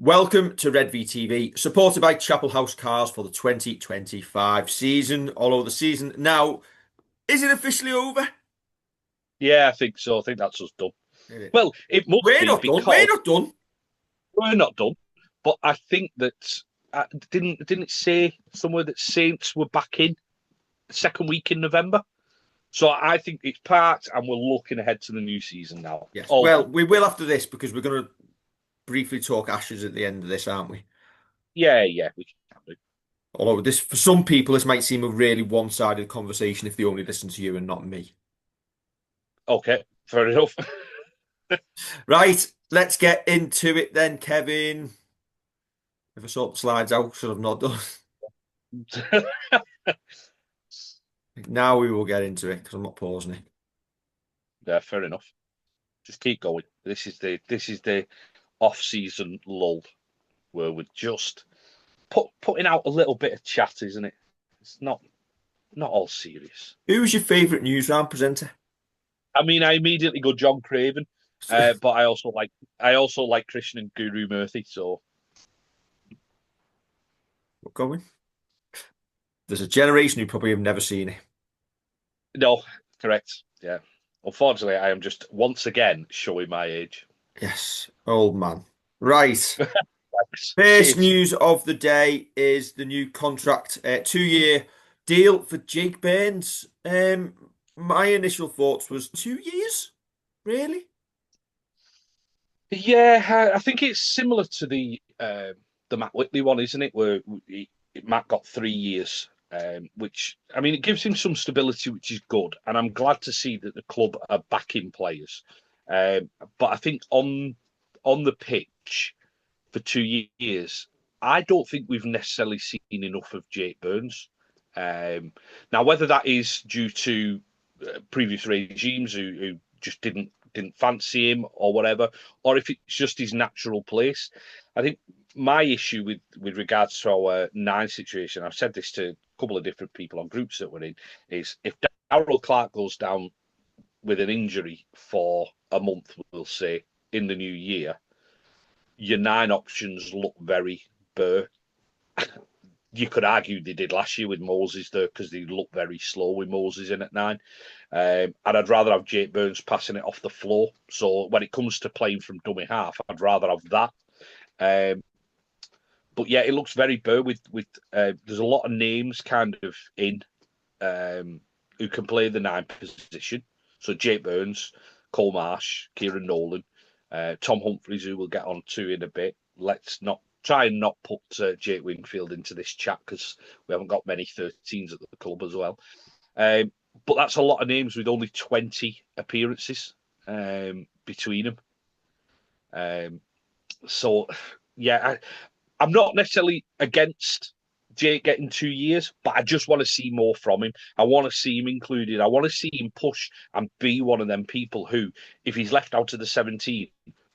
Welcome to RedV TV, supported by Chapel House Cars for the 2025 season. All over the season. Now, is it officially over? Yeah, I think so. I think that's us done. Eh, Well, it must We're be not done. We're because not done. we're not done. But I think that didn't it say somewhere that Saints were back in the second week in November? So I think it's parked, and we're looking ahead to the new season now. Yes. All Well, done. we will after this because we're going to briefly talk Ashes at the end of this, aren't we? Yeah, yeah, we can do. Although this, for some people, this might seem a really one-sided conversation if they only listen to you and not me. Okay, fair enough. Right. Let's get into it then, Kevin. If I sort the slides out, should have not done. Now we will get into it because I'm not pausing it. Yeah, fair enough. Just keep going. This is the off-season lull where we're just putting out a little bit of chat, isn't it? It's not all serious. Who's your favourite Newsround presenter? I mean, I immediately go John Craven, but I also like Christian and Guru Murthy. So We're going. There's a generation who probably have never seen it. no, correct. Yeah. Unfortunately, I am just once again showing my age. Yes, old man. Right. First Cheers. news of the day is the new contract, 2-year deal for Jake Burns. My initial thoughts was 2 years, really? Yeah, I think it's similar to the Matt Whitley one, isn't it? Where Matt got 3 years, which I mean, it gives him some stability, which is good, and I'm glad to see that the club are backing players. Um, but I think on the pitch for 2 years, I don't think we've necessarily seen enough of Jake Burns. Now, whether that is due to previous regimes who just didn't fancy him or whatever, or if it's just his natural place. I think my issue with regards to our nine situation, I've said this to a couple of different people on groups that we're in, is if Darrell Clark goes down with an injury for a month, we'll say, in the new year, your nine options look very bare. You could argue they did last year with Moses there because they looked very slow with Moses in at nine. And I'd rather have Jake Burns passing it off the floor. So when it comes to playing from dummy half, I'd rather have that. Um, but yeah, it looks very bare with there's a lot of names kind of in who can play the nine position. So Jake Burns, Cole Marsh, Kieran Nolan, Tom Humphries, who we'll get on to in a bit. Let's not try and not put Jake Wingfield into this chat because we haven't got many 13s at the club as well. Um, but that's a lot of names with only 20 appearances between them. Um, so, yeah, I'm not necessarily against Jake getting 2 years, but I just want to see more from him. I want to see him included. I want to see him push and be one of them people who, if he's left out of the 17,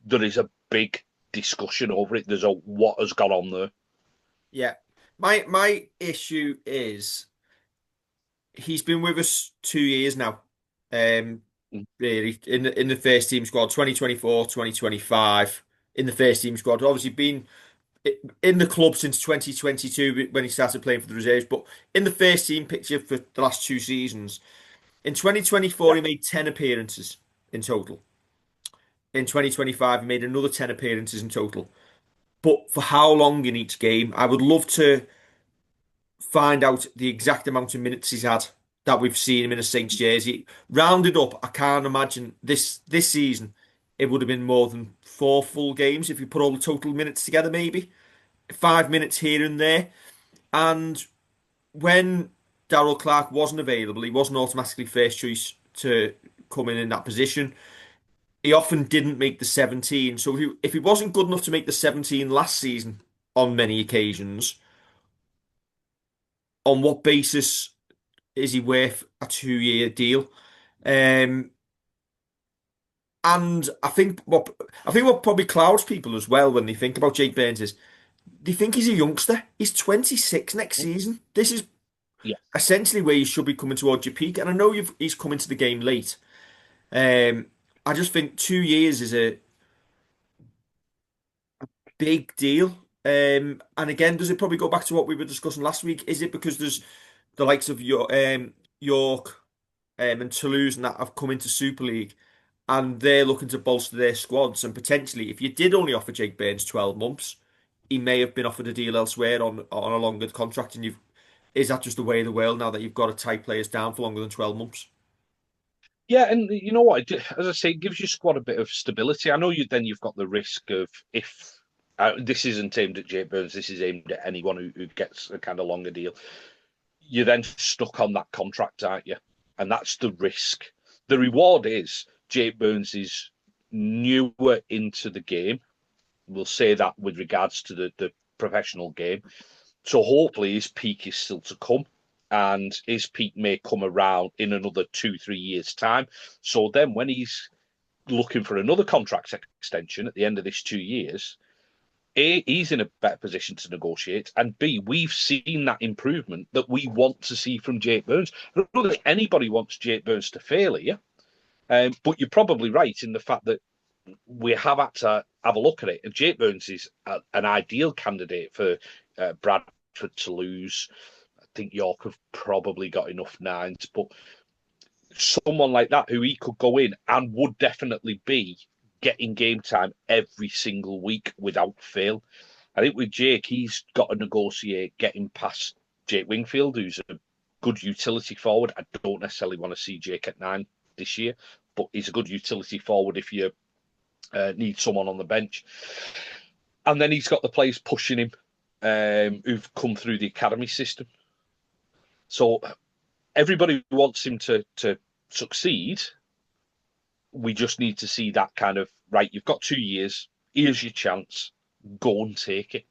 there is a big discussion over it. There's a what has gone on there. Yeah. My issue is he's been with us 2 years now. Really in the first team squad, 2024, 2025, in the first team squad. Obviously been in the club since 2022 when he started playing for the reserves, but in the first team picture for the last 2 seasons. In 2024, Yeah, he made 10 appearances in total. In 2025, he made another 10 appearances in total. But for how long in each game? I would love to find out the exact amount of minutes he's had that we've seen him in a Saints jersey. Rounded up, I can't imagine this season it would have been more than 4 full games if you put all the total minutes together, maybe 5 minutes here and there. And when Darrell Clark wasn't available, he wasn't automatically first choice to come in that position. He often didn't make the 17. So if he wasn't good enough to make the 17 last season on many occasions, on what basis is he worth a 2-year deal? Um, and I think what probably clouds people as well when they think about Jake Burns is they think he's a youngster. He's 26 next season. This is yeah, essentially where you should be coming towards your peak. And I know he's come into the game late. Um, I just think 2 years is big deal. And again, does it probably go back to what we were discussing last week? Is it because there's the likes of York and Toulouse and that have come into Super League and they're looking to bolster their squads? And potentially, if you did only offer Jake Burns 12 months, he may have been offered a deal elsewhere on a longer contract. And is that just the way of the world now that you've got to tie players down for longer than 12 months? Yeah, and you know what? As I say, it gives your squad a bit of stability. I know you've got the risk of if this isn't aimed at Jake Burns, this is aimed at anyone who gets a kind of longer deal. You're then stuck on that contract, aren't you? And that's the risk. The reward is Jake Burns is newer into the game. We'll say that with regards to the professional game. So hopefully his peak is still to come, and his peak may come around in another 2, 3 years' time. So then when he's looking for another contract extension at the end of this 2 years, A, he's in a better position to negotiate, and B, we've seen that improvement that we want to see from Jake Burns. I don't think anybody wants Jake Burns to fail here, but you're probably right in the fact that we have had to have a look at it. And Jake Burns is an ideal candidate for Bradford to lose. I think York have probably got enough nines, but someone like that who he could go in and would definitely be getting game time every single week without fail. I think with Jake, he's got to negotiate getting past Jake Wingfield, who's a good utility forward. I don't necessarily want to see Jake at 9 this year, but he's a good utility forward if you need someone on the bench. And then he's got the players pushing him who've come through the academy system. So everybody wants him to succeed. We just need to see that kind of, right, you've got 2 years, here's your chance, go and take it.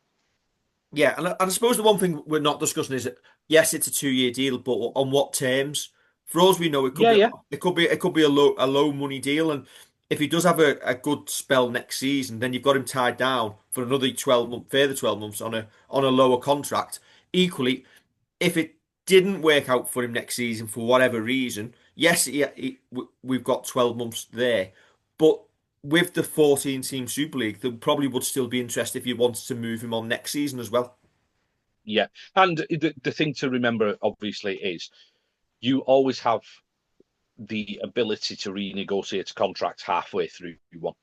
Yeah, and I suppose the one thing we're not discussing is that yes, it's a 2 year deal, but on what terms? For all we know, Yeah, yeah, it could be a low money deal, and if he does have a good spell next season, then you've got him tied down for another 12 months on a lower contract. Equally, if it didn't work out for him next season for whatever reason, yes, we've got 12 months there, but with the 14 team Super League, there probably would still be interest if you wanted to move him on next season as well. yeah. And the thing to remember, obviously, is you always have the ability to renegotiate a contract halfway through one.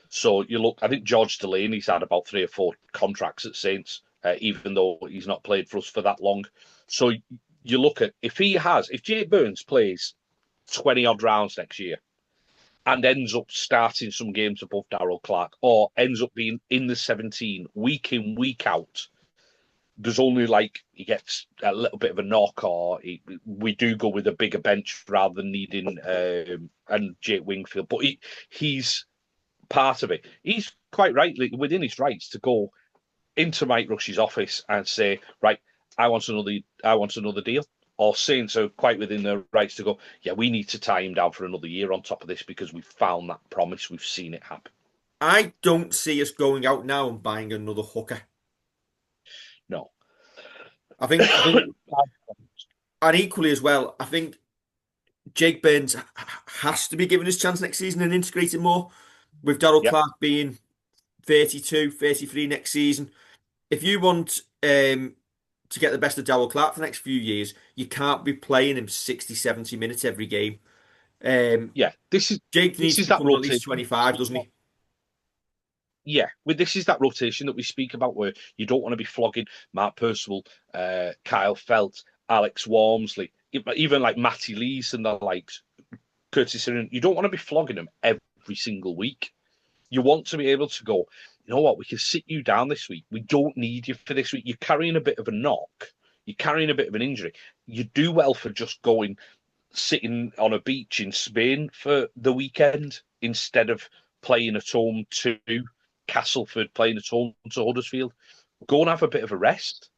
So you look, I think George Delaney's had about 3 or 4 contracts at Saints, even though he's not played for us for that long. So you look at if Jake Burns plays 20 odd rounds next year and ends up starting some games above Darrell Clark or ends up being in the 17 week in, week out, there's only like he gets a little bit of a knock, or we do go with a bigger bench rather than needing and Jake Wingfield, but he's part of it. He's quite rightly within his rights to go into Mike Rush's office and say, right, I want another deal. Or Saints are quite within their rights to go, yeah, we need to tie him down for another year on top of this because we've found that promise, we've seen it happen. I don't see us going out now and buying another hooker. No. I think, and equally as well, I think Jake Burns has to be given his chance next season and integrated more. With Darrell Yep. Clark being 32, 33 next season, if you want to get the best of Darrell Clark for the next few years, you can't be playing him 60, 70 minutes every game. Um, Yeah. Jake This needs to is that become at least rotation. 25, doesn't he? Yeah, with this is that rotation that we speak about where you don't want to be flogging Mark Percival, Kyle Felt, Alex Walmsley, even like Matty Lees and the likes, Curtis Siren. You don't want to be flogging them every single week. You want to be able to go, you know what, we can sit you down this week. We don't need you for this week. You're carrying a bit of a knock. You're carrying a bit of an injury. You do well for just going, sitting on a beach in Spain for the weekend instead of playing at home to Castleford, playing at home to Huddersfield. Go and have a bit of a rest.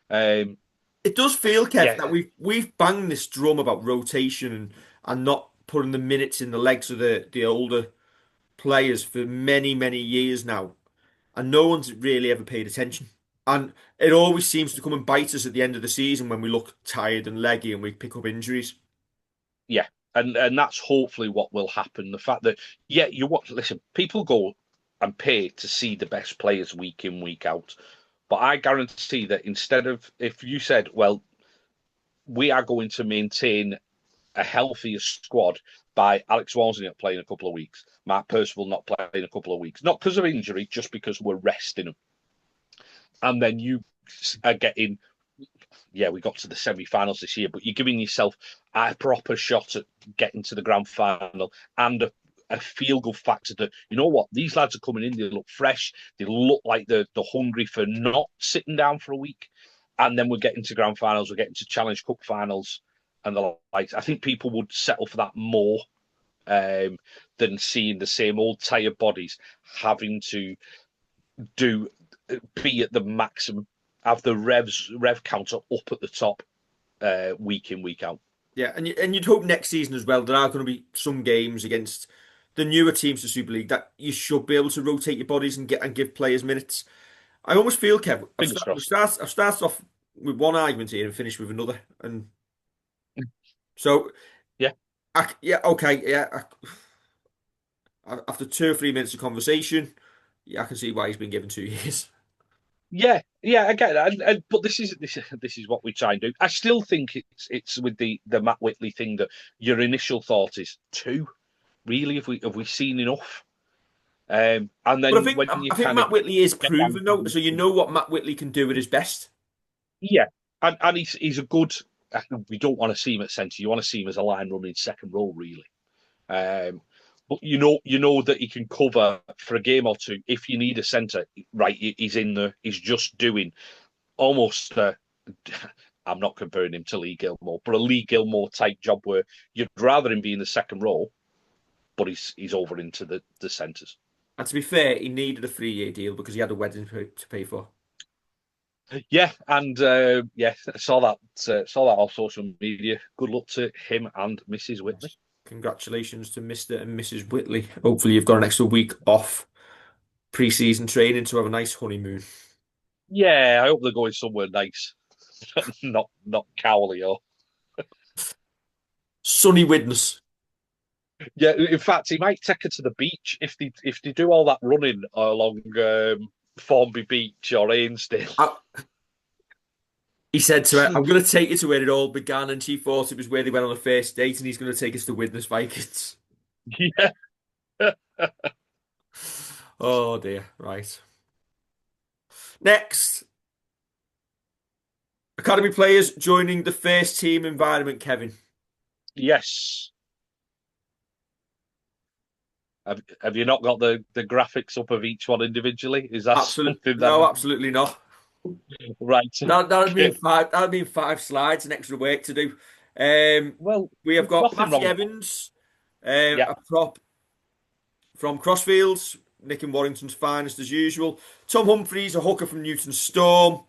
Um, It does feel, Kev, yeah, that we've banged this drum about rotation and not putting the minutes in the legs of the older players for many, many years now, and no one's really ever paid attention. And it always seems to come and bite us at the end of the season when we look tired and leggy and we pick up injuries. yeah, and that's hopefully what will happen. The fact that yeah, you what listen, people go. and pay to see the best players week in, week out. But I guarantee that instead of, if you said, well, we are going to maintain a healthier squad by Alex Wellens not playing a couple of weeks, Mark Percival not playing a couple of weeks, not because of injury, just because we're resting them. And then you are getting, yeah, we got to the semi-finals this year, but you're giving yourself a proper shot at getting to the grand final and a feel-good factor that, you know what, these lads are coming in, they look fresh, they look like they're hungry for not sitting down for a week. And then we're getting to grand finals, we're getting to Challenge Cup finals, and the likes. I think people would settle for that more than seeing the same old tired bodies having to do be at the maximum, have the rev counter up at the top week in, week out. Yeah, and you'd hope next season as well there are going to be some games against the newer teams to Super League that you should be able to rotate your bodies and give players minutes. I almost feel, Kev, Fingers crossed. I've started off with one argument here and finished with another, and so Yeah. yeah, okay, yeah. After 2 or 3 minutes of conversation, yeah, I can see why he's been given 2 years. Yeah, yeah, I get that. But this is what we try and do. I still think it's with the Matt Whitley thing that your initial thought is two. Really, have we seen enough? And But then when you I think kind of Matt Whitley is get down proven though, to so you know what Matt Whitley can do at his best. yeah, and he's a good. We don't want to see him at centre. You want to see him as a line running second row, really. Um, but you know that he can cover for a game or two if you need a centre. Right, he's in there. He's just doing almost. I'm not comparing him to Lee Gilmore, but a Lee Gilmore type job where you'd rather him be in the second row, but he's over into the centres. And to be fair, he needed a 3-year deal because he had a wedding to pay for. Yeah, and yeah, saw that on social media. Good luck to him and Mrs. Whitley. Yes. Congratulations to Mr. and Mrs. Whitley. Hopefully, you've got an extra week off pre-season training to have a nice honeymoon. Yeah, I hope they're going somewhere nice, not Cowley or. Sunny Widnes. Yeah, in fact, he might take her to the beach if they do all that running along Formby Beach or Ainsdale. He said to her, I'm going to take you to where it all began. And she thought it was where they went on a first date. And he's going to take us to Widnes Vikings. Yeah, Oh, dear. Right. Next. Academy players joining the first team environment, Kevin. yes. Have you not got the graphics up of each one individually? Is that Absolutely. something No, that absolutely not. right? That'd mean Okay. five. That'd mean 5 slides and extra work to do. Well, We have there's got nothing Matty wrong. Evans, Yeah, a prop from Crossfields, Nick and Warrington's finest as usual. Tom Humphreys, a hooker from Newton Storm.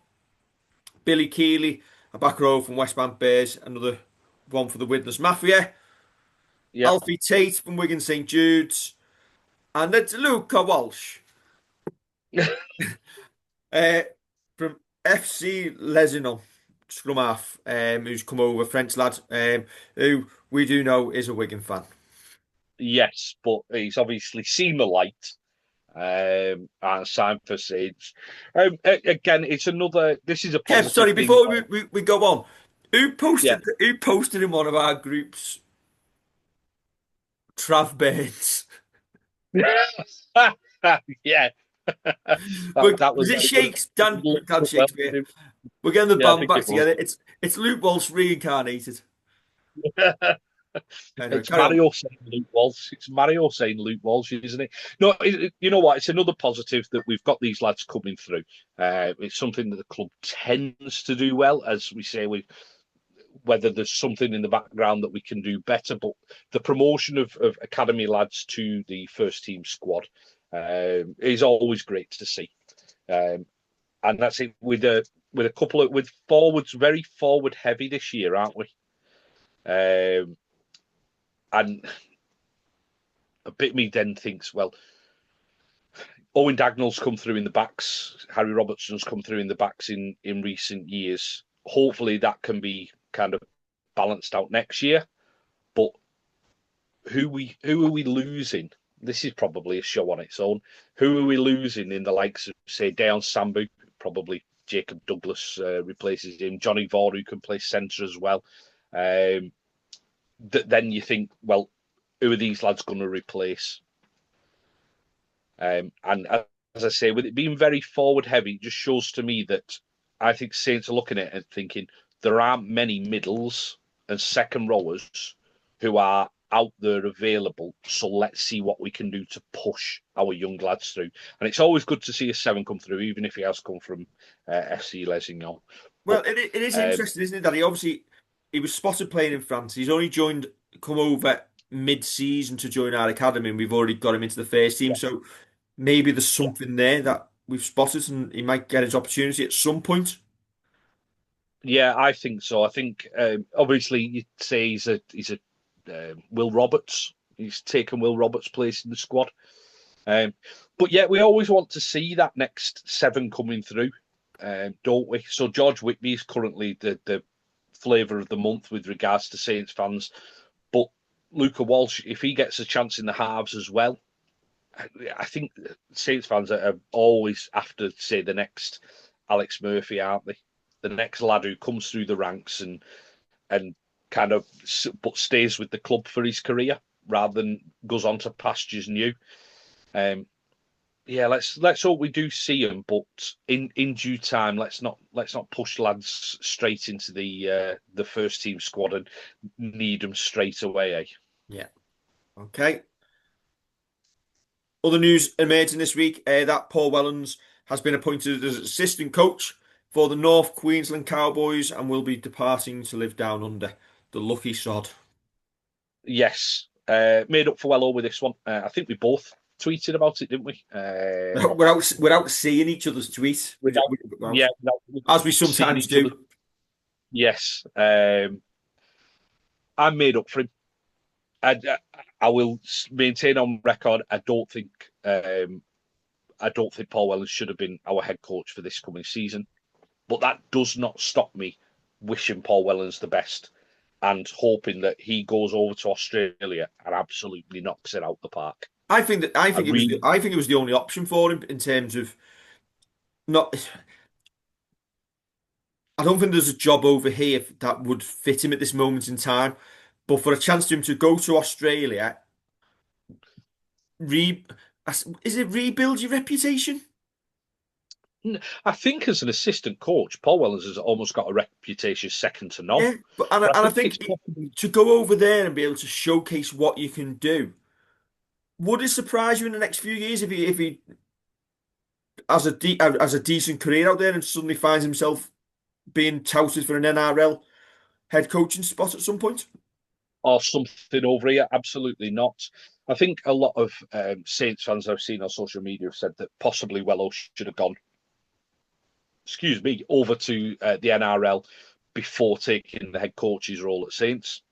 Billy Keeley, a back row from West Bank Bears, another one for the Widnes Mafia. yeah, Alfie Tate from Wigan St Jude's, and it's Luca Walsh uh, from FC Lezinon, scrum half, who's come over, French lad, who we do know is a Wigan fan. yes, but he's obviously seen the light and signed for Sage. Again, it's another. This is a Kev, positive sorry, thing. before we go on, Yeah. who posted in one of our groups Trav Baines? Yeah, that Was was it Shakes? Dan well. Shakespeare. We're getting the Yeah, I band think back it was. together. It's Luke Walsh reincarnated. Anyway, It's carry on. Mario saying Luke Walsh. It's Mario saying Luke Walsh, isn't it? No, you know what? It's another positive that we've got these lads coming through. It's something that the club tends to do well, as we say. Whether there's something in the background that we can do better, but the promotion of academy lads to the first team squad is always great to see. And that's it with a couple of with forwards very forward heavy this year, aren't we? And a bit me then thinks, well, Owen Dagnall's come through in the backs, Harry Robertson's come through in the backs in recent years. Hopefully that can be kind of balanced out next year. But who are we losing this is probably a show on its own. Who are we losing in the likes of, say, Deon Sambu? Probably Jacob Douglas replaces him. Johnny Vaughn, who can play centre as well. Then you think, well, who are these lads going to replace? And as I say, with it being very forward heavy, it just shows to me that I think Saints are looking at it and thinking there aren't many middles and second rowers who are out there available. So let's see what we can do to push our young lads through. And it's always good to see a seven come through, even if he has come from FC Lesignan. Well, But it is um, interesting, isn't it, that he was spotted playing in France. He's only come over mid-season to join our academy, and we've already got him into the first team. yeah, So maybe there's yeah, something there that we've spotted, and he might get his opportunity at some point. yeah, I think so. I think obviously you'd say he's a Will Roberts. He's taken Will Roberts' place in the squad. But yeah, we always want to see that next seven coming through, don't we? So George Whitby is currently the flavour of the month with regards to Saints fans. But Luca Walsh, if he gets a chance in the halves as well, I think Saints fans are always after, say, the next Alex Murphy, aren't they? The next lad who comes through the ranks and kind of but stays with the club for his career rather than goes on to pastures new. Um, yeah, let's hope we do see him, but in due time, let's not push lads straight into the first team squad and need them straight away. Eh? Yeah. Okay. Other news emerging this week that Paul Wellens has been appointed as assistant coach for the North Queensland Cowboys and will be departing to live down under. The lucky sod. Yes, made up for well over this one. I think we both tweeted about it, didn't we? Without seeing each other's tweets, Without, yeah, as we seeing sometimes each other. do. Yes, I'm made up for him. I will maintain on record. I don't think Paul Wellens should have been our head coach for this coming season. But that does not stop me wishing Paul Wellens the best and hoping that he goes over to Australia and absolutely knocks it out the park. I I think it was really, I think it was the only option for him in terms of not. I don't think there's a job over here that would fit him at this moment in time. But for a chance to him to go to Australia, re is it rebuild your reputation? I think as an assistant coach, Paul Wellens has almost got a reputation second to none. Yeah, but But I I think think it's possibly, to go over there and be able to showcase what you can do, would it surprise you in the next few years if he has a decent career out there and suddenly finds himself being touted for an NRL head coaching spot at some point? or something over here. Absolutely not. I think a lot of Saints fans I've seen on social media have said that possibly Wello should have gone, excuse me, over to the NRL before taking the head coach's role at Saints,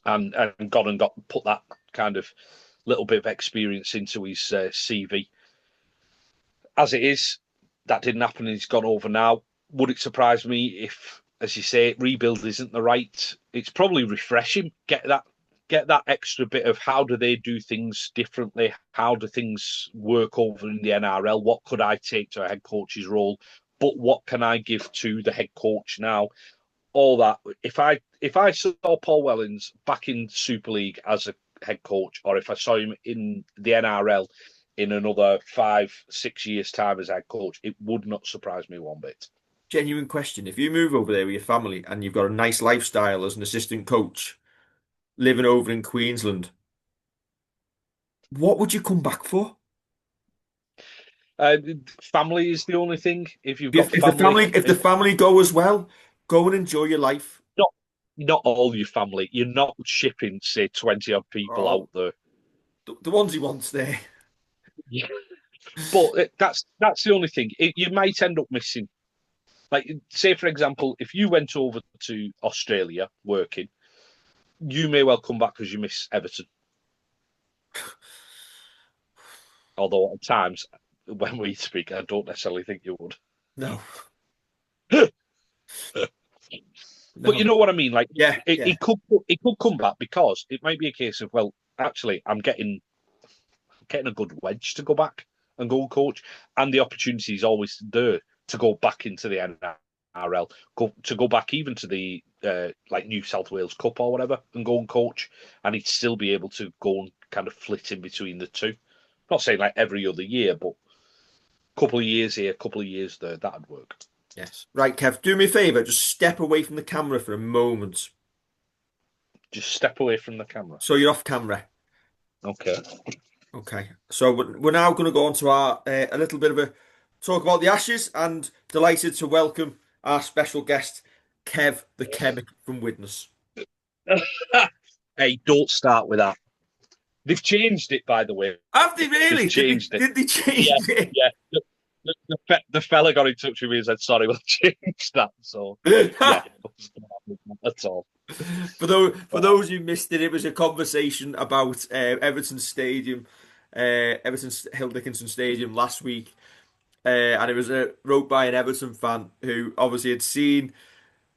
and gone and got put that kind of little bit of experience into his CV. As it is, that didn't happen, and he's gone over now. Would it surprise me if, as you say, rebuild isn't the right? It's probably refreshing. Get that extra bit of how do they do things differently? How do things work over in the NRL? What could I take to a head coach's role? But what can I give to the head coach now? All that. If I saw Paul Wellens back in Super League as a head coach, or if I saw him in the NRL in another 5-6 years' time as head coach, it would not surprise me one bit. Genuine question. If you move over there with your family and you've got a nice lifestyle as an assistant coach living over in Queensland, what would you come back for? Uh, Family is the only thing. If you've got family, If the family go as well, go and enjoy your life. not all your family. You're not shipping, say, 20 odd people Oh, out there. the ones he wants there. Yeah. But that's the only thing. You might end up missing. Like, say, for example, if you went over to Australia working, you may well come back because you miss Everton. Although at times, when we speak, I don't necessarily think you would. No, But no. you know what I mean. Like, Yeah, yeah. it could come back because it might be a case of, well, actually, I'm getting getting a good wedge to go back and go and coach, and the opportunity is always there to go back into the NRL, go back even to the like New South Wales Cup or whatever, and go and coach, and he'd still be able to go and kind of flit in between the two. Not saying like every other year, but a couple of years here, a couple of years there, that'd work. Yes. Right, Kev, do me a favour, just step away from the camera for a moment. Just step away from the camera. So you're off camera. Okay. Okay. So we're now going to go on to our a little bit of a talk about the Ashes, and delighted to welcome our special guest, Kev the Chemic from Widnes. Hey, don't start with that. They've changed it, by the way. Have they really? They've changed it. Did they change Yeah, it? yeah. The fella got in touch with me and said, "Sorry, we'll change that." So yeah, that's all. For those who missed it, it was a conversation about Everton Stadium, Everton Hill Dickinson Stadium last week, and it was wrote by an Everton fan who obviously had seen.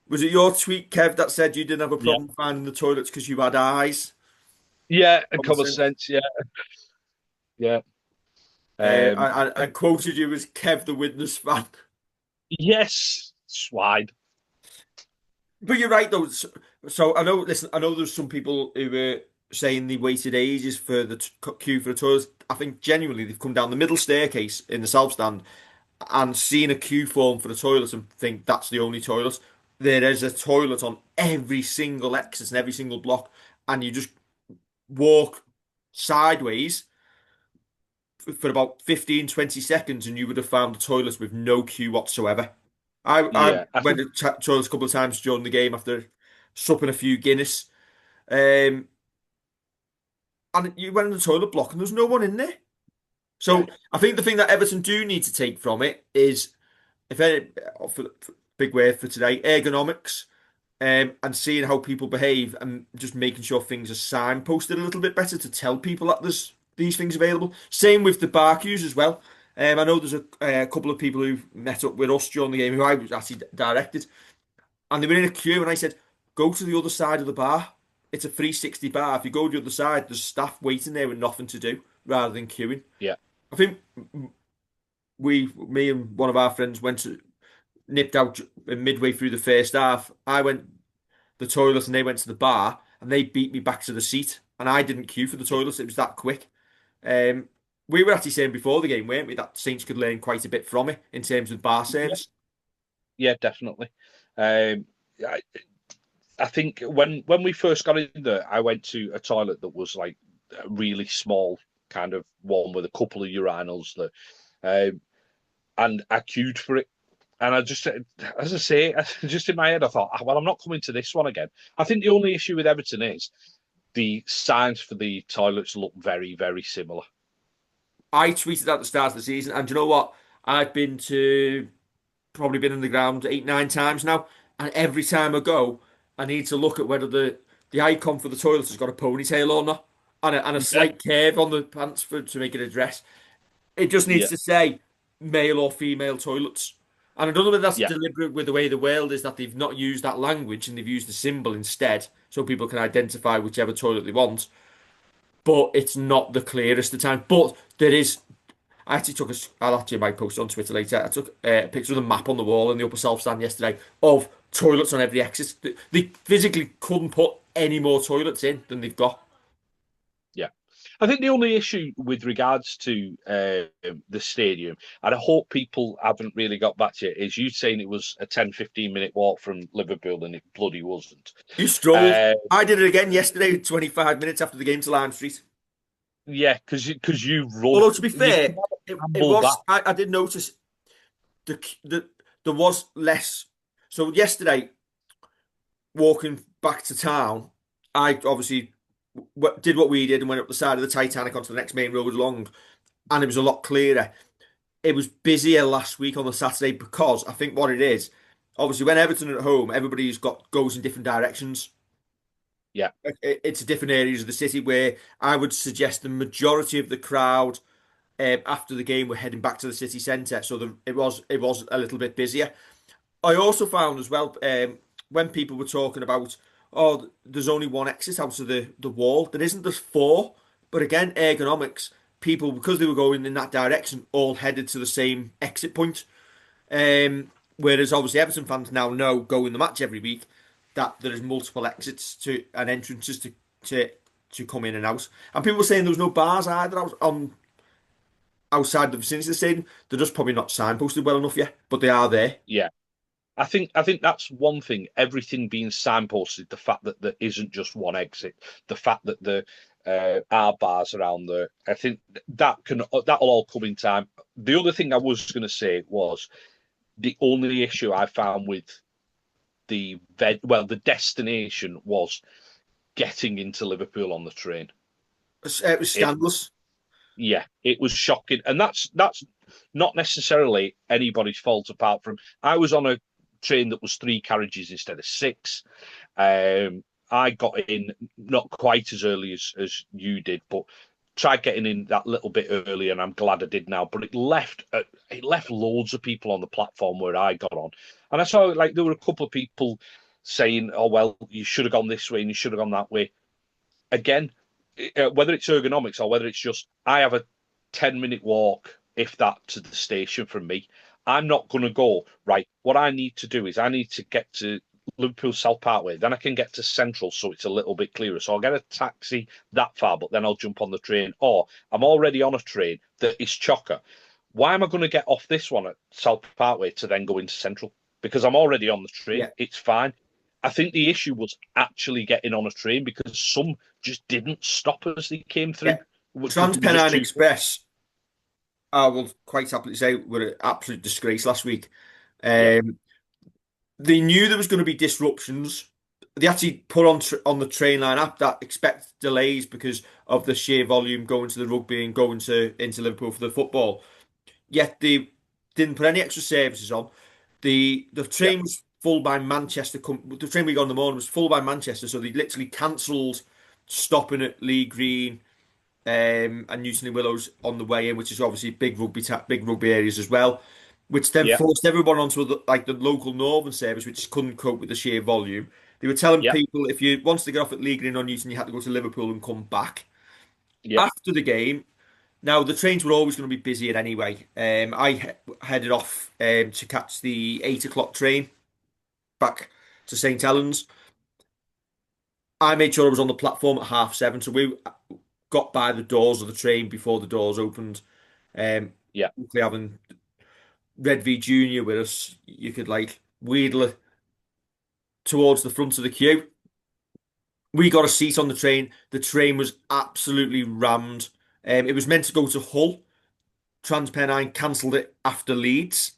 Was it your tweet, Kev, that said you didn't have a Yeah, problem finding the toilets because you had eyes? yeah, and Common common sense. sense. Yeah, yeah. I quoted you as Kev the Widnes fan. Yes, swine. But you're right though. So I know. Listen, I know there's some people who were saying they waited ages for the queue for the toilets. I think genuinely they've come down the middle staircase in the south stand and seen a queue form for the toilet and think that's the only toilet. There is a toilet on every single exit and every single block, and you just walk sideways for about 15, 20 seconds, and you would have found the toilet with no queue whatsoever. I Yeah, I went think. to toilets a couple of times during the game after supping a few Guinness. Um, and you went in the toilet block and there's no one in there. Yeah, So I think the thing that Everton do need to take from it is, if any, big word for today, ergonomics, and seeing how people behave and just making sure things are signposted a little bit better to tell people that there's these things available. Same with the bar queues as well. I know there's a couple of people who met up with us during the game who I was actually directed, and they were in a queue, and I said, "Go to the other side of the bar. It's a 360 bar. If you go to the other side, there's staff waiting there with nothing to do rather than queuing." yeah, I think me and one of our friends nipped out midway through the first half. I went the toilet and they went to the bar and they beat me back to the seat. And I didn't queue for the toilet. It was that quick. Um, we were actually saying before the game, weren't we, that Saints could learn quite a bit from it in terms of bar yeah, service. yeah, definitely. Um, I, I think when we first got in there, I went to a toilet that was like a really small kind of one with a couple of urinals that, um, and I queued for it. And I just, as I say, just in my head, I thought, "Ah, well, I'm not coming to this one again." I think the only issue with Everton is the signs for the toilets look very, very similar. I tweeted at the start of the season, and do you know what? I've probably been in the ground 8, 9 times now, and every time I go, I need to look at whether the icon for the toilet has got a ponytail or not, and a Yeah, slight curve on the pants to make it a dress. It just needs yeah, to say male or female toilets. And I don't know whether that's yeah, deliberate with the way the world is, that they've not used that language and they've used the symbol instead, so people can identify whichever toilet they want. But it's not the clearest of the time. But there is. I actually took a. I'll actually might post on Twitter later. I took a picture of the map on the wall in the upper south stand yesterday of toilets on every exit. They physically couldn't put any more toilets in than they've got. yeah. I think the only issue with regards to the stadium, and I hope people haven't really got back to it, is you saying it was a 10-15 minute walk from Liverpool, and it bloody wasn't. You strolled. Uh, I did it again yesterday, 25 minutes after the game to Lime Street. yeah, because you run, Although to be you can fair, have a it ramble back. was. I did notice the there was less. So yesterday, walking back to town, I obviously did what we did and went up the side of the Titanic onto the next main road along, and it was a lot clearer. It was busier last week on the Saturday because I think what it is, obviously when Everton are at home, everybody's got goes in different directions. Yeah, It's different areas of the city where I would suggest the majority of the crowd after the game were heading back to the city centre, so it was a little bit busier. I also found as well when people were talking about, there's only one exit out of the wall. There isn't. There's four. But again, ergonomics. people, because they were going in that direction, all headed to the same exit point. Whereas obviously Everton fans now know, going the match every week, that there is multiple exits to and entrances to to come in and out. And people were saying there was no bars either on outside the vicinity of the stadium. They're just probably not signposted well enough yet, but they are there. Yeah. I think that's one thing. Everything being signposted, the fact that there isn't just one exit, the fact that there are bars around there. I think that'll all come in time. The other thing I was going to say was the only issue I found with the destination was getting into Liverpool on the train. It was It scandalous. Yeah, it was shocking, and that's not necessarily anybody's fault. Apart from I was on a train that was three carriages instead of six. I got in not quite as early as you did, but tried getting in that little bit earlier, and I'm glad I did now. But it left loads of people on the platform where I got on, and I saw like there were a couple of people saying, "Oh well, you should have gone this way and you should have gone that way." Again, whether it's ergonomics or whether it's just I have a 10-minute walk, if that, to the station from me. I'm not going to go, right. What I need to do is I need to get to Liverpool South Parkway, then I can get to Central so it's a little bit clearer. So I'll get a taxi that far, but then I'll jump on the train. Or I'm already on a train that is chocker. Why am I going to get off this one at South Parkway to then go into Central? Because I'm already on the train. Yeah. It's fine. I think the issue was actually getting on a train because some just didn't stop as they came through Yeah. because they were just Transpennine too. Express, I will quite happily say, were an absolute disgrace last week. Yeah, Um, they knew there was going to be disruptions. They actually put on the train line app that expect delays because of the sheer volume going to the rugby and going to into Liverpool for the football. Yet they didn't put any extra services on. The yeah, train was full by Manchester. The train we got in the morning was full by Manchester, so they literally cancelled stopping at Lee Green and Newton and Willows on the way in, which is obviously big rugby areas as well, which then yeah, forced everyone onto like the local Northern service, which couldn't cope with the sheer volume. They were telling yeah, people if you wanted to get off at Lee Green or Newton, you had to go to Liverpool and come back. yeah, After the game, now the trains were always going to be busier anyway. Headed off to catch the 8 o'clock train back to St Helens. I made sure I was on the platform at 7:30, so we got by the doors of the train before the doors opened. yeah, Hopefully having Redvee Junior with us, you could like wheedle it towards the front of the queue. We got a seat on the train. The train was absolutely rammed. It was meant to go to Hull. Transpennine cancelled it after Leeds.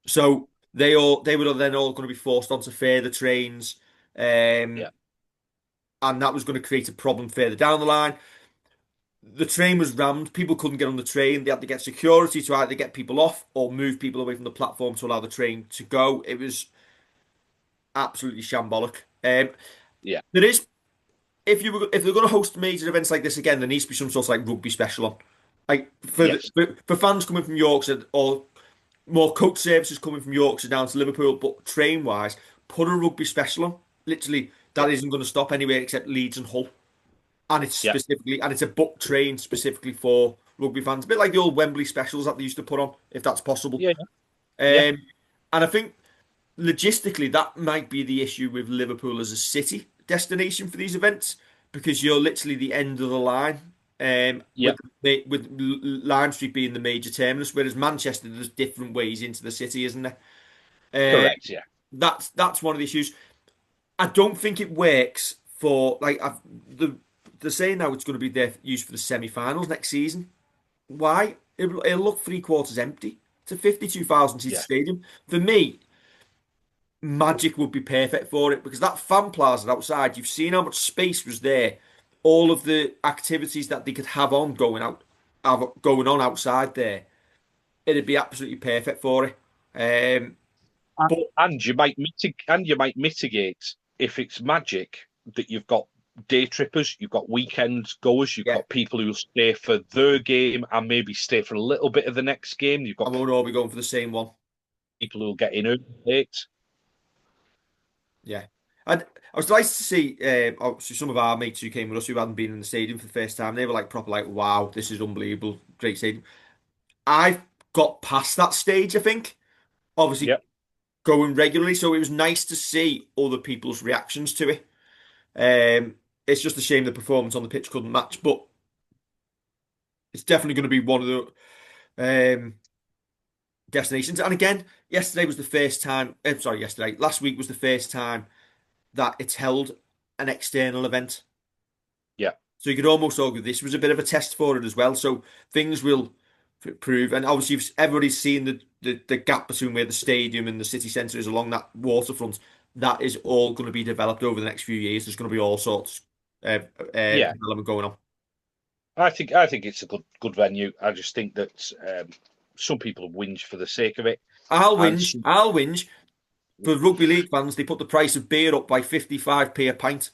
So they were then all going to be forced onto further trains, um, yeah, and that was going to create a problem further down the line. The train was rammed. People couldn't get on the train. They had to get security to either get people off or move people away from the platform to allow the train to go. It was absolutely shambolic. yeah. There is if they're going to host major events like this again, there needs to be some sort of like rugby special on. Like Yes, for fans coming from Yorkshire or more coach services coming from Yorkshire down to Liverpool, but train wise, put a rugby special on. Literally, yeah, that isn't going to stop anywhere except Leeds and Hull, yeah, and it's a book train specifically for rugby fans, a bit like the old Wembley specials that they used to put on, if that's possible. yeah, yeah. Um, and I think logistically that might be the issue with Liverpool as a city destination for these events because you're literally the end of the line. Yeah. With Lime Street being the major terminus, whereas Manchester there's different ways into the city, isn't there? Uh, Correct. Yeah, that's one of the issues. I don't think it works for like they're saying now it's going to be there used for the semi-finals next season. Why? It'll look three-quarters empty. It's a 52,000 seat yeah, stadium. For me, Magic would be perfect for it because that fan plaza outside, you've seen how much space was there. All of the activities that they could have going on outside there, it'd be absolutely perfect for it. But and you might mitigate if it's Magic that you've got day trippers, you've got weekend goers, you've yeah, got people who will stay for their game and maybe stay for a little bit of the next game. You've I got won't all be going for the same one. people who will get in early, late. Yeah. I was delighted to see obviously some of our mates who came with us who hadn't been in the stadium for the first time. They were like proper like, wow, this is unbelievable, great stadium. I've got past that stage, I think. Obviously Yeah, going regularly, so it was nice to see other people's reactions to it. It's just a shame the performance on the pitch couldn't match, but it's definitely going to be one of the destinations. And again, yesterday was the first time. Sorry, yesterday, last week was the first time that it's held an external event. yeah, So you could almost argue this was a bit of a test for it as well. So things will prove, and obviously everybody's seen the gap between where the stadium and the city centre is along that waterfront. That is all going to be developed over the next few years. There's going to be all sorts yeah. development going on. I think it's a good venue. I just think that some people have whinged for the sake of it, I'll and whinge. I'll whinge. For rugby league fans, they put the price of beer up by 55p a pint.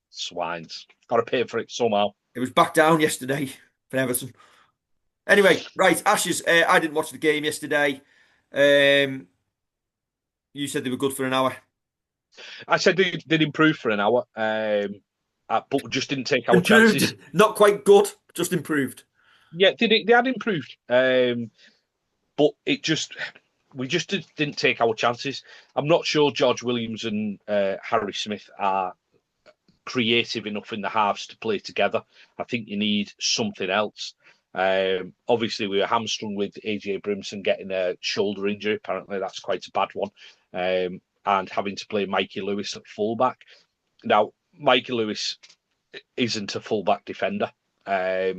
swines got to pay for it somehow. It was back down yesterday for Everton. Anyway, right, Ashes. I didn't watch the game yesterday. Um, you said they were good for an hour. I said they did improve for an hour, but just didn't take our chances. Improved, not quite good, just improved. Yeah, they had improved, but it just we just didn't take our chances. I'm not sure George Williams and Harry Smith are creative enough in the halves to play together. I think you need something else. Obviously, we were hamstrung with AJ Brimson getting a shoulder injury. Apparently, that's quite a bad one. And having to play Mikey Lewis at fullback. Now, Mikey Lewis isn't a fullback defender. I'll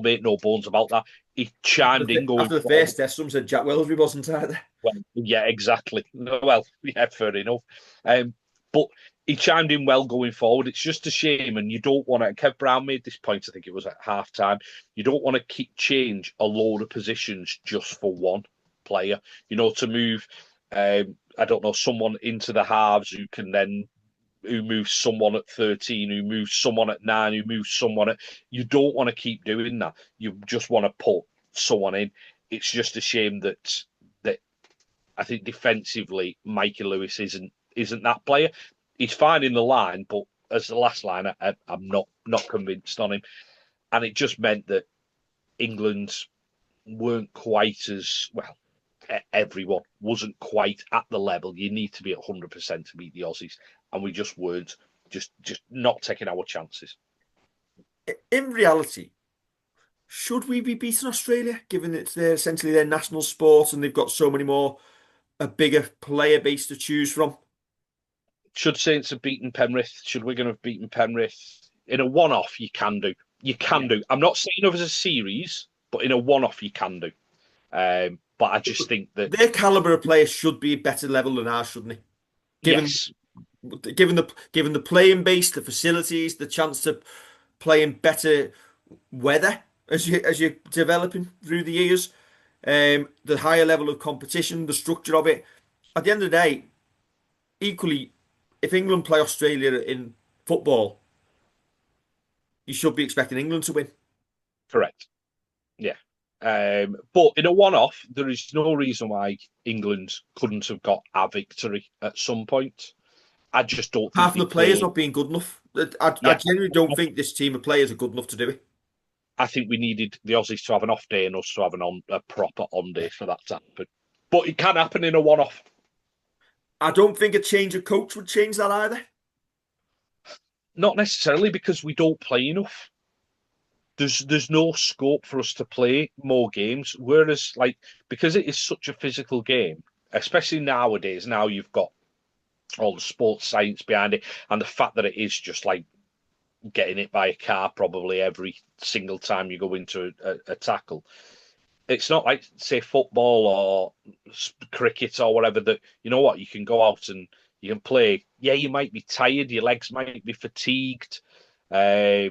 make no bones about that. He chimed in going After the forward. first test, some said Jack Wellsbury wasn't either. Well, yeah, exactly. Well, yeah, fair enough. But he chimed in well going forward. It's just a shame, and you don't want to. Kev Brown made this point. I think it was at half time. You don't want to keep change a load of positions just for one player. To move. I don't know, someone into the halves who moves someone at 13, who moves someone at 9, who moves someone at. You don't want to keep doing that. You just want to put someone in. It's just a shame that I think defensively, Mikey Lewis isn't that player. He's fine in the line, but as the last line, I'm not convinced on him. And it just meant that England weren't quite as well. Everyone wasn't quite at the level you need to be at 100% to beat the Aussies, and we just weren't. Just not taking our chances. In reality, should we be beating Australia, given it's essentially their national sport and they've got so many more, a bigger player base to choose from? Should Saints have beaten Penrith? Should Wigan have beaten Penrith? In a one-off, you can do. You can do. I'm not saying of as a series, but in a one-off, you can do. But I just think that Their caliber of players should be a better level than ours, shouldn't they? Given yes, given the playing base, the facilities, the chance to play in better weather as you're developing through the years, the higher level of competition, the structure of it. At the end of the day, equally, if England play Australia in football, you should be expecting England to win. correct. Yeah. But in a one-off, there is no reason why England couldn't have got a victory at some point. I just don't think Half of they the players played. not being good enough. I Yeah, genuinely don't think this team of players are good enough to do it. I think we needed the Aussies to have an off day and us to have a proper on day for that to happen. But it can happen in a one-off. I don't think a change of coach would change that either. Not necessarily because we don't play enough. There's no scope for us to play more games. Whereas, like, because it is such a physical game, especially nowadays, now you've got all the sports science behind it, and the fact that it is just like getting hit by a car probably every single time you go into a tackle. It's not like, say, football or cricket or whatever, that you know what, you can go out and you can play. Yeah, you might be tired, your legs might be fatigued, your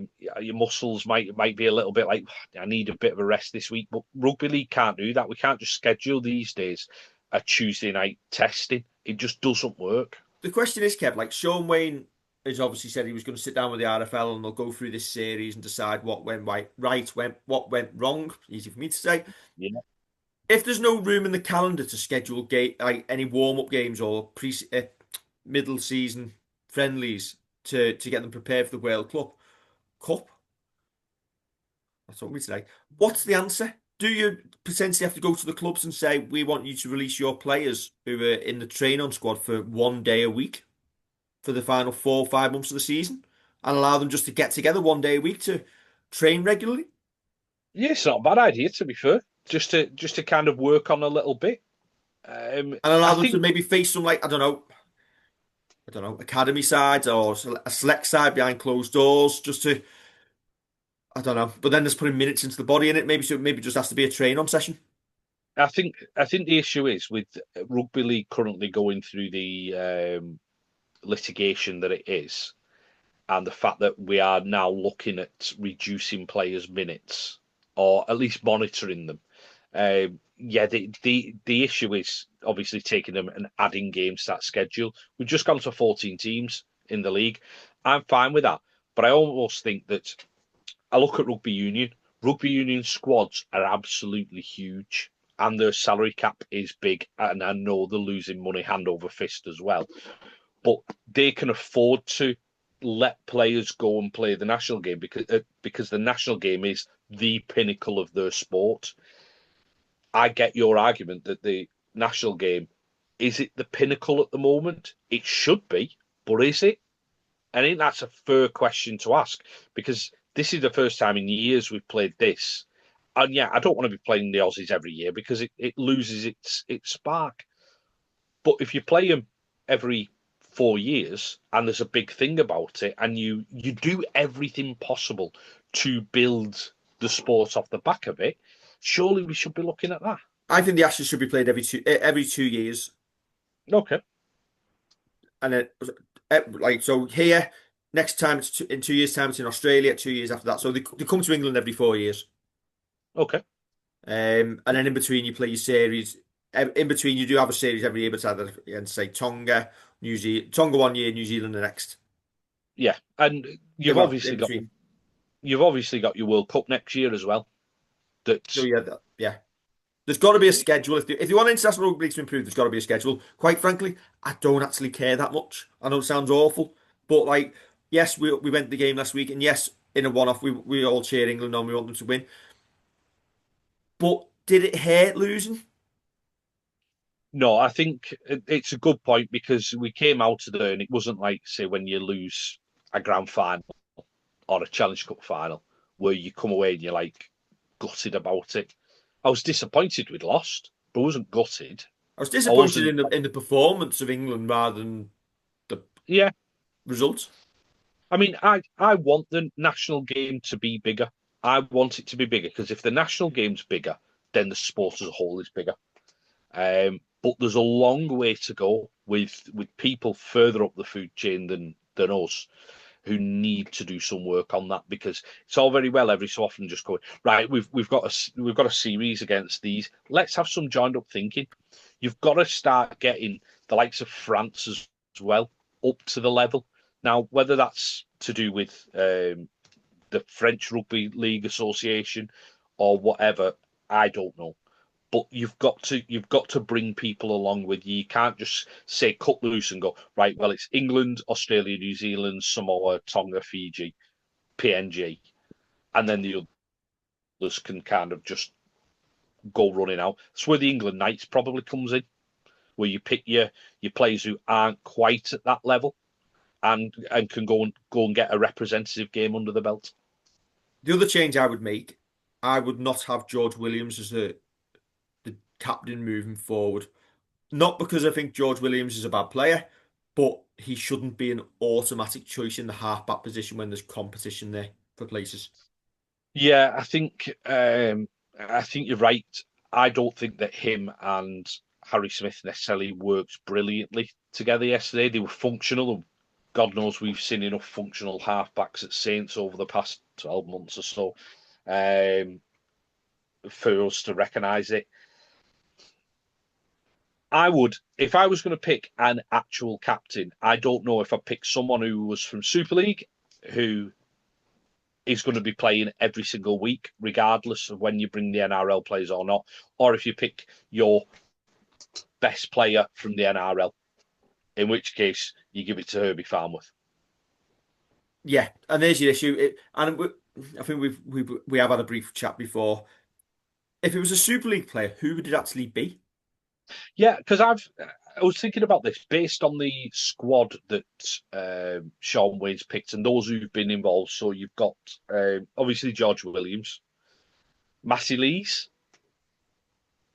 muscles might be a little bit like, I need a bit of a rest this week. But rugby league can't do that. We can't just schedule these days a Tuesday night testing. It just doesn't work. The question is, Kev, like Sean Wayne has obviously said he was going to sit down with the RFL and they'll go through this series and decide what went what went wrong. Easy for me to say. Yeah, If there's no room in the calendar to schedule like any warm up games or middle season friendlies to get them prepared for the World Cup. That's what we say. What's the answer? Do you potentially have to go to the clubs and say, we want you to release your players who are in the train-on squad for 1 day a week for the final 4 or 5 months of the season and allow them just to get together 1 day a week to train regularly Yeah, it's not a bad idea to be fair. Just to kind of work on a little bit. and I allow them to think maybe face some like, I don't know, academy sides or a select side behind closed doors just to, I don't know. But then there's putting minutes into the body in it. Maybe it just has to be a train-on session. I think the issue is with rugby league currently going through the litigation that it is, and the fact that we are now looking at reducing players' minutes or at least monitoring them. Yeah, the issue is obviously taking them and adding games to that schedule. We've just gone to 14 teams in the league. I'm fine with that, but I almost think that I look at rugby union. Rugby union squads are absolutely huge, and their salary cap is big. And I know they're losing money hand over fist as well, but they can afford to let players go and play the national game because the national game is the pinnacle of their sport. I get your argument that the national game is it the pinnacle at the moment? It should be, but is it? I think that's a fair question to ask because this is the first time in years we've played this. And yeah, I don't want to be playing the Aussies every year because it loses its spark. But if you play them every 4 years and there's a big thing about it, and you do everything possible to build the sport off the back of it, surely we should be looking at that. I think the Ashes should be played every 2 years, Okay, and then like so here next time in 2 years' time it's in Australia. 2 years after that, so they come to England every 4 years, okay, and then in between you play your series. In between you do have a series every year, but it's either against say Tonga, New Zealand, Tonga 1 year, New Zealand the next. yeah, and Well, in between. you've obviously got your World Cup next year as well. So That's yeah, yeah. There's got to be a schedule. If you want international rugby league to improve, there's got to be a schedule. Quite frankly, I don't actually care that much. I know it sounds awful, but like, yes, we went to the game last week, and yes, in a one-off, we all cheer England on. We want them to win. But did it hurt losing? No, I think it's a good point because we came out of there and it wasn't like, say, when you lose a grand final or a Challenge Cup final where you come away and you're like gutted about it. I was disappointed we'd lost, but I wasn't gutted. I was I disappointed wasn't, in the performance of England rather than the yeah. results. I mean, I want the national game to be bigger. I want it to be bigger because if the national game's bigger, then the sport as a whole is bigger. But there's a long way to go with people further up the food chain than us who need to do some work on that because it's all very well every so often just going right. We've got a series against these. Let's have some joined up thinking. You've got to start getting the likes of France as well up to the level. Now, whether that's to do with the French Rugby League Association or whatever, I don't know. But you've got to bring people along with you. You can't just say cut loose and go right. Well, it's England, Australia, New Zealand, Samoa, Tonga, Fiji, PNG, and then the others can kind of just go running out. That's where the England Knights probably comes in, where you pick your players who aren't quite at that level and can go and get a representative game under the belt. The other change I would make, I would not have George Williams as the captain moving forward. Not because I think George Williams is a bad player, but he shouldn't be an automatic choice in the halfback position when there's competition there for places. Yeah, I think you're right. I don't think that him and Harry Smith necessarily worked brilliantly together yesterday. They were functional. God knows we've seen enough functional halfbacks at Saints over the past 12 months or so um, for us to recognise it. I would, if I was going to pick an actual captain, I don't know if I'd pick someone who was from Super League, who is going to be playing every single week, regardless of when you bring the NRL players or not, or if you pick your best player from the NRL. in which case you give it to Herbie Farmworth. Yeah, and there's your issue. I think we have had a brief chat before. If it was a Super League player, who would it actually be? Yeah, because I was thinking about this based on the squad that Sean Wayne's picked and those who've been involved. So you've got obviously George Williams, Matty Lees.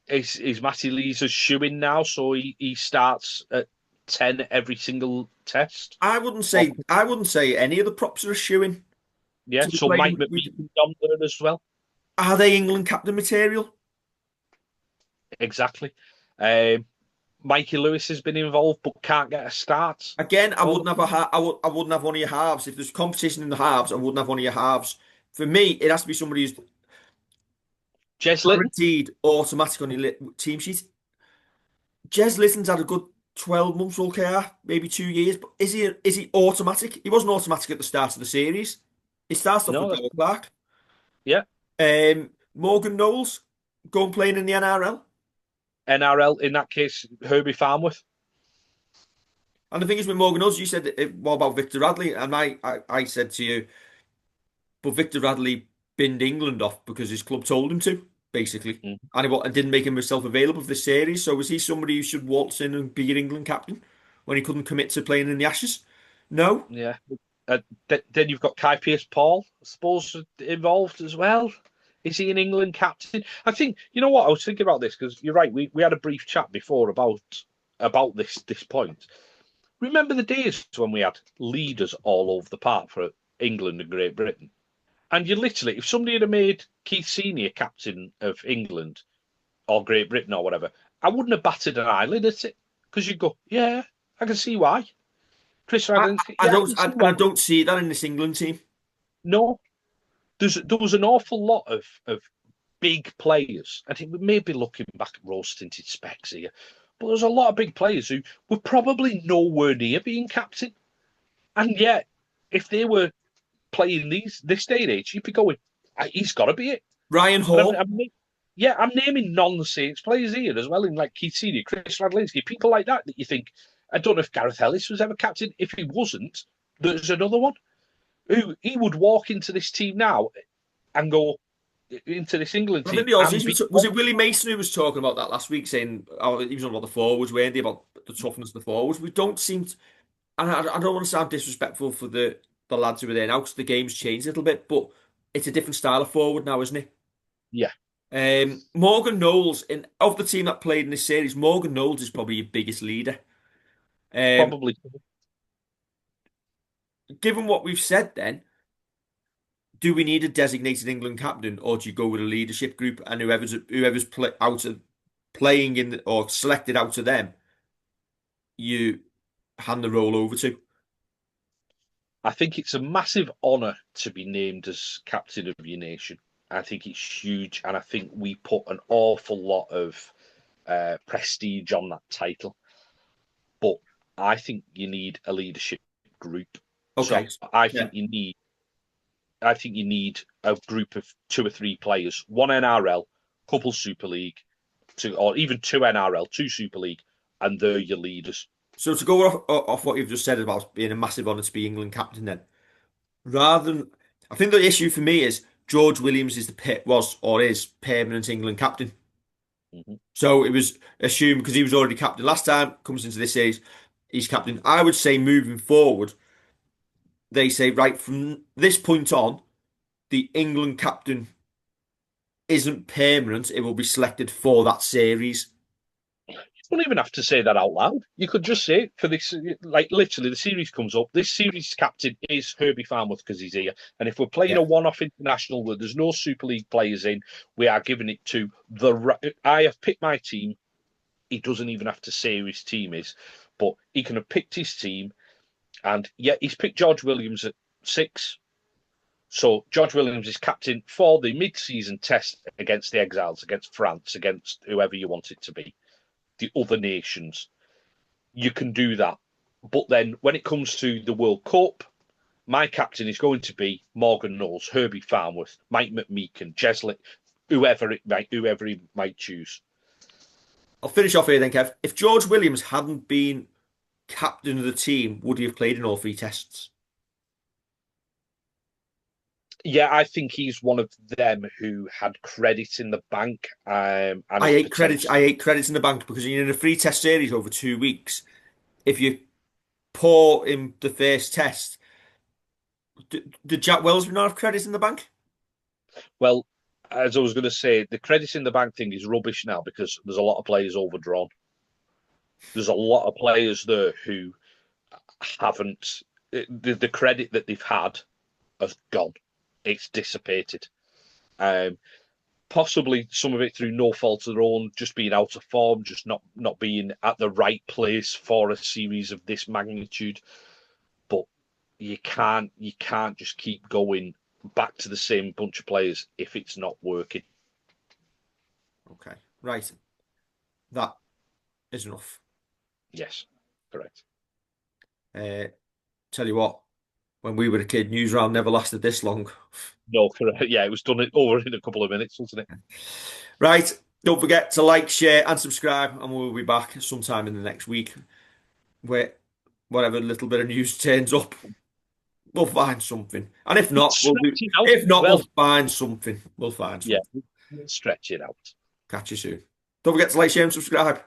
Is Matty Lees a shoe in now? So he starts at 10 every single test. Or, I wouldn't say any of the props are a shoo-in yeah, to be so Mike playing. McMeekan's on there as well. Are they England captain material? Exactly. Um, Mikey Lewis has been involved but can't get a start. Again, I All wouldn't have I wouldn't have one of your halves. If there's competition in the halves, I wouldn't have one of your halves. For me, it has to be somebody who's Jez Litton? guaranteed automatic on your team sheet. Jez Litton's had a good 12 months OKR, maybe 2 years, but is he automatic? He wasn't automatic at the start of the series. He started off with No, that's, Darrell Clark. yeah. Morgan Knowles going playing in the NRL. NRL in that case, Herbie Farmworth. And the thing is with Morgan Knowles, you said, what about Victor Radley? And I said to you, but Victor Radley binned England off because his club told him to, basically. Mm, And didn't make himself available for the series. So was he somebody who should waltz in and be your England captain when he couldn't commit to playing in the Ashes? No. yeah. Then you've got Kai Pierce Paul, I suppose, involved as well. Is he an England captain? I think you know what I was thinking about this because you're right. We had a brief chat before about this point. Remember the days when we had leaders all over the park for England and Great Britain, and you literally, if somebody had made Keith Senior captain of England or Great Britain or whatever, I wouldn't have batted an eyelid at it because you'd go, yeah, I can see why. Chris I, Radlin, I yeah, I don't, can I, see and I why. don't see that in this England team. No, there was an awful lot of big players, and it may be looking back at rose tinted specs here, but there's a lot of big players who were probably nowhere near being captain, and yet if they were playing this day and age, you'd be going, he's got to be it. Ryan And Hall. I'm naming non-Saints players here as well, in like Keith Senior, Chris Radlinski, people like that you think. I don't know if Gareth Ellis was ever captain. If he wasn't, there's another one who he would walk into this team now and go into this England I think team the and Aussies be was it Willie Mason who was talking about that last week, saying he was on about the forwards, weren't he, about the toughness of the forwards. We don't seem to, and I don't want to sound disrespectful for the lads who are there now because the game's changed a little bit, but it's a different style of forward now, isn't it? yeah, Morgan Knowles, in of the team that played in this series, Morgan Knowles is probably your biggest leader. Um, probably. Given what we've said, then, do we need a designated England captain, or do you go with a leadership group and playing in or selected out of them, you hand the role over to? I think it's a massive honour to be named as captain of your nation. I think it's huge, and I think we put an awful lot of prestige on that title. But I think you need a leadership group. Okay, So I yeah. think you need a group of two or three players, one NRL, couple Super League, or even two NRL, two Super League, and they're your leaders. So to go off what you've just said about being a massive honour to be England captain, then rather than, I think the issue for me is George Williams is was or is permanent England captain. Mm-hmm. So it was assumed because he was already captain last time, comes into this series, he's captain. I would say moving forward, they say right from this point on, the England captain isn't permanent. It will be selected for that series. You don't even have to say that out loud. You could just say for this, like literally, the series comes up. This series captain is Herbie Farmworth because he's here. And if we're playing Yeah. a one-off international where there's no Super League players in, we are giving it to the. I have picked my team. He doesn't even have to say who his team is, but he can have picked his team. And yeah, he's picked George Williams at 6. So George Williams is captain for the mid-season test against the Exiles, against France, against whoever you want it to be, the other nations. You can do that. But then when it comes to the World Cup, my captain is going to be Morgan Knowles, Herbie Farmworth, Mike McMeekan, Jesley, whoever he might choose. I'll finish off here then, Kev. If George Williams hadn't been captain of the team, would he have played in all three tests? Yeah, I think he's one of them who had credit in the bank, and I is hate credits. I potentially hate credits in the bank because you're in a three test series over 2 weeks. If you poor in the first test, did Jack Wells not have credits in the bank? well. As I was going to say, the credit in the bank thing is rubbish now because there's a lot of players overdrawn. There's a lot of players there who haven't the credit that they've had has gone. It's dissipated. Um, Possibly some of it through no fault of their own, just being out of form, just not being at the right place for a series of this magnitude. But you can't just keep going back to the same bunch of players if it's not working. Okay, right. That is enough. Yes, correct. Uh, Tell you what, when we were a kid, Newsround never lasted this long. No, correct. Yeah, it was done over in a couple of minutes, wasn't it? Right. Don't forget to like, share, and subscribe, and we'll be back sometime in the next week where whatever little bit of news turns up, we'll find something. And if not, we'll do. Stretch it out If as not, we'll well. find something. We'll find Yeah, something. we'll stretch it out. Catch you soon. Don't forget to like, share, and subscribe.